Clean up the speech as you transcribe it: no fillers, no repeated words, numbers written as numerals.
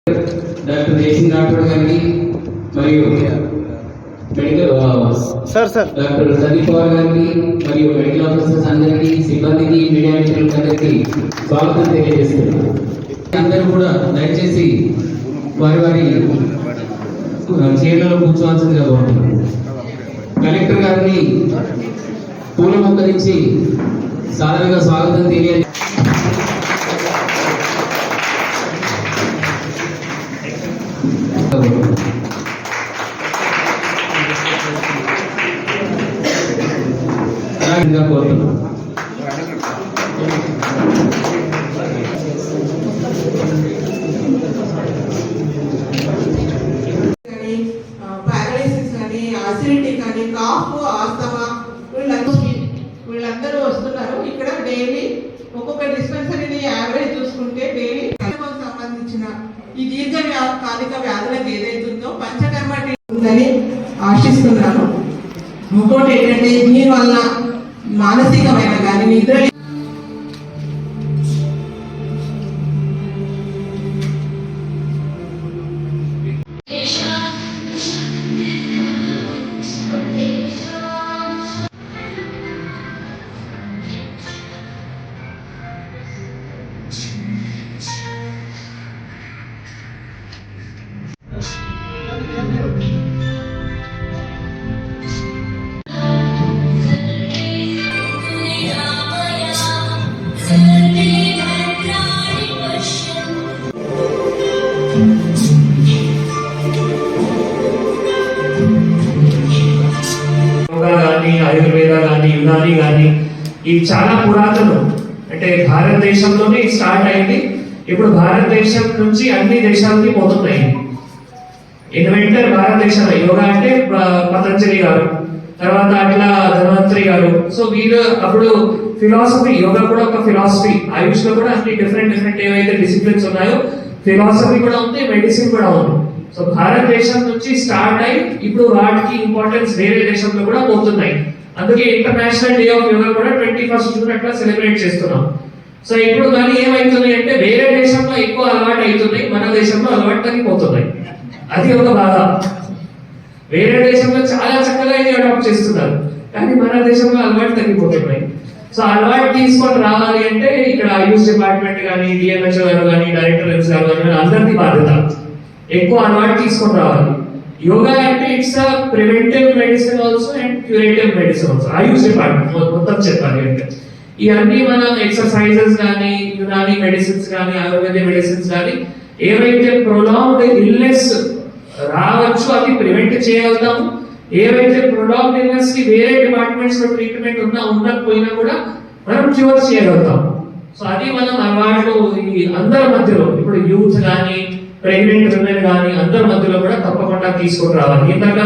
Doctor Jaising Rathod గారికి మరియు medical doctor Sandeep Pawar గారికి మరియు మెడికల్ ఆఫీసర్స్ అందరికీ, సిబ్బందికి, మీడియా మిత్రులందరికీ స్వాగతం తెలియజేస్తున్నాను. అందరూ కూడా దయచేసి వారి వారి చైర్లలో కూర్చోవాల్సిందిగా కోరుతున్నాను. కలెక్టర్ గారిని పూల మొక్కరించి సాధారణంగా స్వాగతం తెలియజేసి కోరుతున్నాను. పారాలసిస్ కానీ, అసిడిటీ కానీ, కాఫ్, ఆస్తమా వీళ్ళందరూ వస్తున్నారు. ఇక్కడ డైలీ ఒక్కొక్క డిస్పెన్సరీని యావరేజ్ చూసుకుంటే డైలీ సంబంధించిన ఈ దీర్ఘకాలిక వ్యాధులకు ఏదైతుందో పంచకర్మ ఉందని ఆశిస్తున్నాను. ఇంకోటి ఏంటంటే దీని వల్ల మానసికమైన కానీ నిద్ర ఆయుర్వేద కానీ, యునాని కానీ ఇవి చాలా పురాతనం. అంటే భారతదేశంలోనే స్టార్ట్ అయింది. ఇప్పుడు భారతదేశం నుంచి అన్ని దేశాలకి పోతున్నాయి. ఇన్వెంటర్ భారతదేశంలో యోగా అంటే పతంజలి గారు, తర్వాత అట్లా ధన్వంతరి గారు. సో వీరు అప్పుడు ఫిలాసఫీ, యోగా కూడా ఒక ఫిలాసఫీ. ఆయుష్ లో కూడా అన్ని డిఫరెంట్ ఏవైతే డిసిప్లిన్స్ ఉన్నాయో ఫిలాసఫీ కూడా ఉంది, మెడిసిన్ కూడా ఉంది. సో భారతదేశం నుంచి స్టార్ట్ అయి ఇప్పుడు వాటికి ఇంపార్టెన్స్ వేరే దేశంలో కూడా పోతున్నాయి. అందుకే ఇంటర్నేషనల్ డే ఆఫ్ యోగా కూడా 21 జూన్ అట్లా సెలబ్రేట్ చేస్తున్నాం. సో ఇప్పుడు కానీ ఏమైతున్నాయి అంటే వేరే దేశంలో ఎక్కువ అలవాటు అవుతున్నాయి, మన దేశంలో అలవాటు తగ్గిపోతున్నాయి. అది ఒక బాధ. వేరే దేశంలో చాలా చక్కగా ఇది అడాప్ట్ చేస్తున్నారు, కానీ మన దేశంలో అలవాటు తగ్గిపోతున్నాయి. సో అలవాటు తీసుకొని రావాలి అంటే ఇక్కడ ఆయుష్ డిపార్ట్మెంట్ కానీ, డిఎంహెచ్ఓ గారు కానీ, డైరెక్టర్ గారు కానీ అందరికీ బాధ్యత. ఎక్కువ అలవాటు తీసుకొని రావాలి. యోగా అంటే it's a preventive medicine also and curative medicine also. Ayush department మొత్తం చెప్పాలి అంటే ఇవన్నీ మనం ఎక్సర్సైజెస్ కానీ, యునాని మెడిసిన్స్ కానీ, ఆయుర్వేద మెడిసిన్స్ కానీ ఏవైతే ప్రొలాంగ్డ్ ఇల్నెస్ రావచ్చు అది ప్రివెంట్ చేయగలుగుతాము. ఏవైతే ప్రొలాంగ్డ్ ఇల్నెస్ కి వేరే డిపార్ట్మెంట్స్ లో ట్రీట్మెంట్ ఉండకపోయినా కూడా మనం క్యూర్ చేయగలుగుతాం. సో అది మనం అలవాటు ఈ అందరి మధ్యలో, ఇప్పుడు యూత్ కానీ, ప్రెగ్నెంట్ విమెన్ కానీ అందరి మధ్యలో కూడా తప్పకుండా తీసుకొని రావాలి. ఇందాక